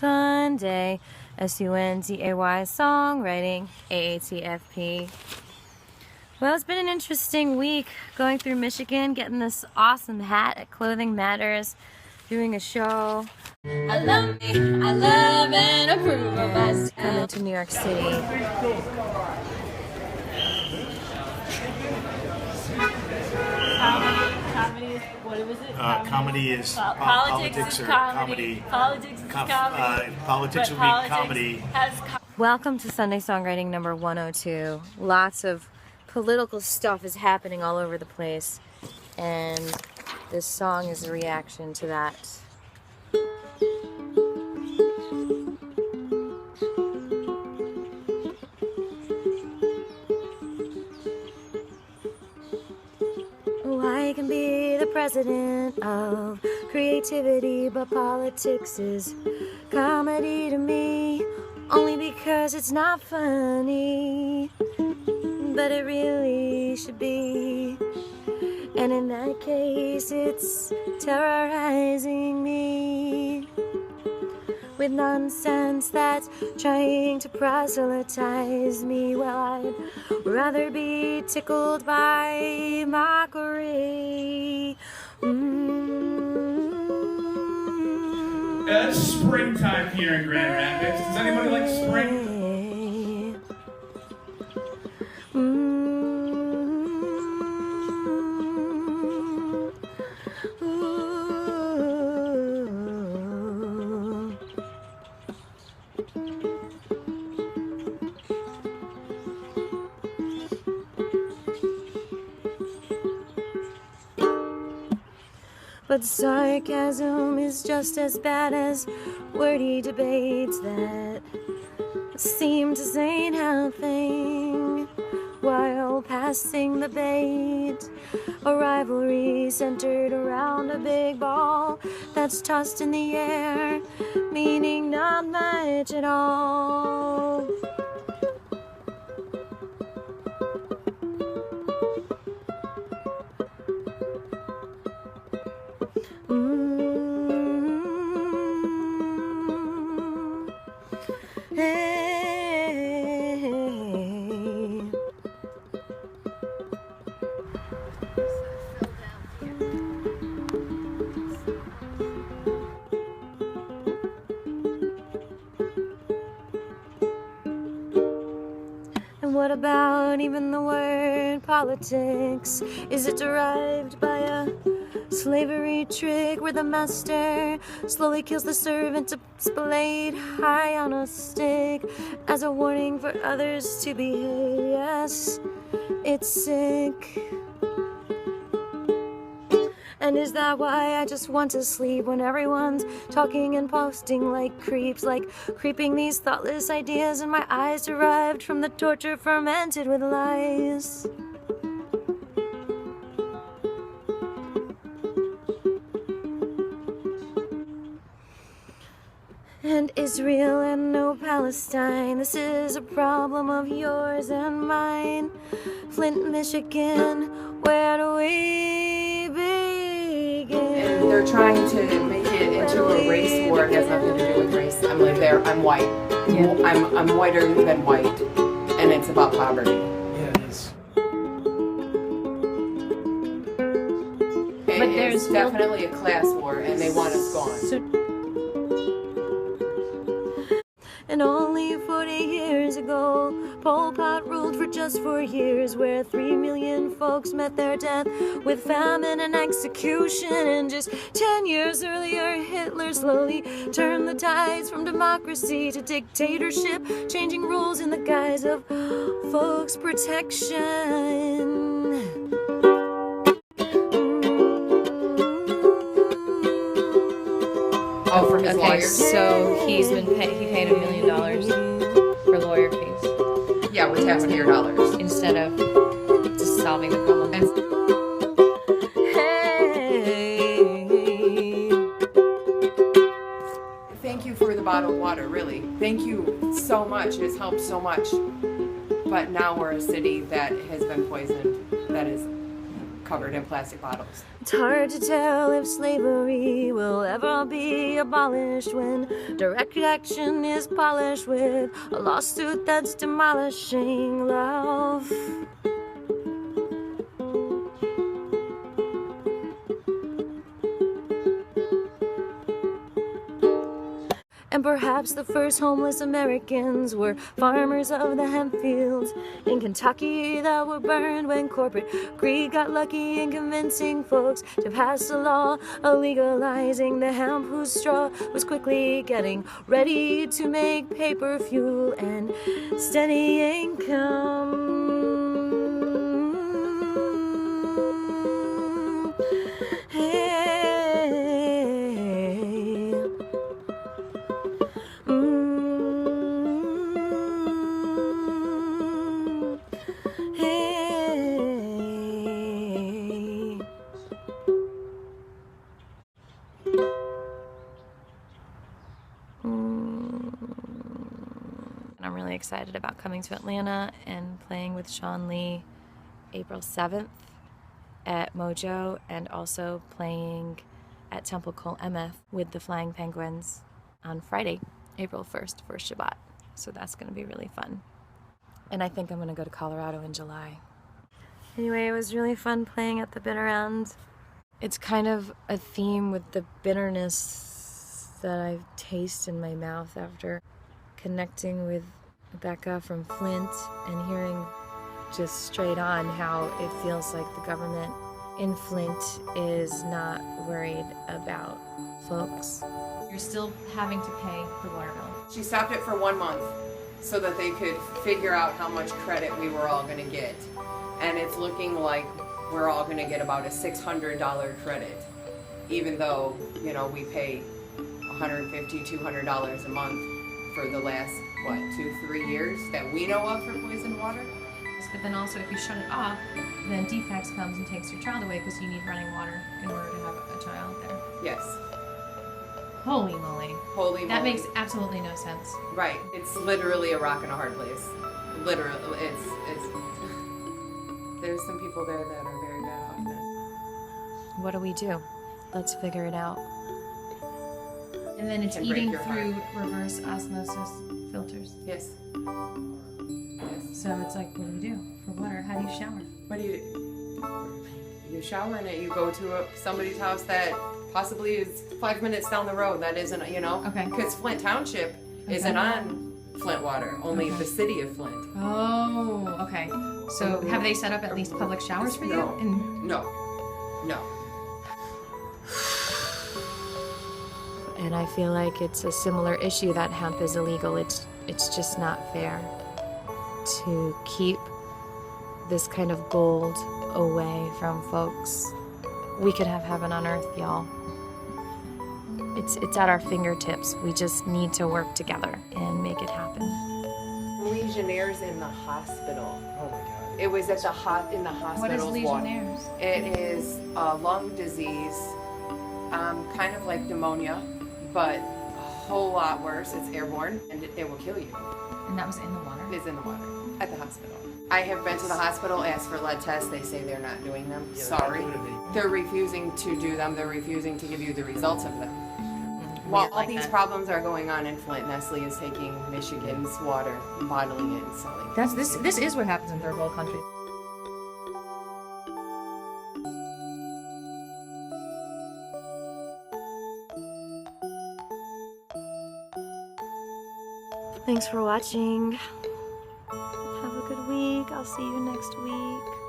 Sunday, S-U-N-D-A-Y, Songwriting, AATFP. Well, it's been an interesting week going through Michigan, getting this awesome hat at Clothing Matters, doing a show. I love me, I love and approve of myself. Coming to New York City. Comedy is, what was it? Comedy is politics is comedy. Politics is comedy. Politics will be comedy. Welcome to Sunday Songwriting number 102. Lots of political stuff is happening all over the place, and this song is a reaction to that. I can be the president of creativity, but politics is comedy to me, only because it's not funny, but it really should be. And in that case, it's terrorizing me with nonsense that's trying to proselytize me. Well, I'd rather be tickled by mockery. It's springtime here in Grand Rapids. Does anybody like spring? But sarcasm is just as bad as wordy debates that seem to say nothing while passing the bait. A rivalry centered around a big ball that's tossed in the air, meaning not much at all. And what about even the word politics? Is it derived by a slavery trick where the master slowly kills the servant, displayed high on a stick as a warning for others to behave? Yes, it's sick. And is that why I just want to sleep when everyone's talking and posting like creeps, like creeping these thoughtless ideas in my eyes derived from the torture fermented with lies? And Israel and no Palestine, this is a problem of yours and mine. Flint, Michigan, where do we begin? And they're trying to make it into a race war. It has nothing to do with race. I'm like, I'm white. Yeah. I'm whiter than white, and it's about poverty. Yeah, it is. But there's definitely a class war, and they want us gone. And only 40 years ago, Pol Pot ruled for just 4 years, where 3 million folks met their death with famine and execution. And just 10 years earlier, Hitler slowly turned the tides from democracy to dictatorship, changing rules in the guise of folks' protection. Oh, for his Okay, lawyers? so he paid $1 million for lawyer fees. Yeah, with taxpayer dollars. Instead of just solving the problem. Thank you for the bottled water, really. Thank you so much. It has helped so much. But now we're a city that has been poisoned, that is covered in plastic bottles. It's hard to tell if slavery will ever be abolished when direct action is polished with a lawsuit that's demolishing love. And perhaps the first homeless Americans were farmers of the hemp fields in Kentucky that were burned when corporate greed got lucky in convincing folks to pass a law legalizing the hemp whose straw was quickly getting ready to make paper fuel and steady income. I'm really excited about coming to Atlanta and playing with Sean Lee April 7th at Mojo, and also playing at Temple Cole MF with the Flying Penguins on Friday, April 1st for Shabbat. So that's going to be really fun. And I think I'm going to go to Colorado in July. Anyway, it was really fun playing at the Bitter End. It's kind of a theme with the bitterness that I taste in my mouth after connecting with Becca from Flint and hearing just straight on how it feels like the government in Flint is not worried about folks. You're still having to pay the water bill. She stopped it for 1 month so that they could figure out how much credit we were all going to get. And it's looking like we're all going to get about a $600 credit, even though, you know, we pay $150, $200 a month for the last, 2-3 years that we know of for poisoned water. But then also if you shut it off, then defects comes and takes your child away because you need running water in order to have a child there. Yes. Holy moly. Holy moly. That makes absolutely no sense. Right. It's literally a rock and a hard place. Literally, it's there's some people there that are very bad off then. What do we do? Let's figure it out. And then it's Can break eating your through reverse osmosis filters. Yes. Yes. So it's like, what do you do for water? How do you shower? What do you shower in it? You go to somebody's house that possibly is 5 minutes down the road. That isn't, you know? Okay. Because Flint Township isn't on Flint water, only the city of Flint. Oh, okay. So have they set up at least public showers for you? No. No. And I feel like it's a similar issue that hemp is illegal. It's just not fair to keep this kind of gold away from folks. We could have heaven on earth, y'all. It's at our fingertips. We just need to work together and make it happen. Legionnaires in the hospital. Oh my God. It was at the in the hospital's What is water. Legionnaires? It is a lung disease, kind of like pneumonia, but a whole lot worse. It's airborne, and it will kill you. And that was in the water? It's in the water at the hospital. I have been to the hospital, asked for lead tests. They say they're not doing them. Yeah, Sorry. they're not doing it. They're refusing to do them. They're refusing to give you the results of them. While all like these that. problems are going on in Flint, Nestle is taking Michigan's water, bottling it, and selling it. This is what happens in third world countries. Thanks for watching. Have a good week. I'll see you next week.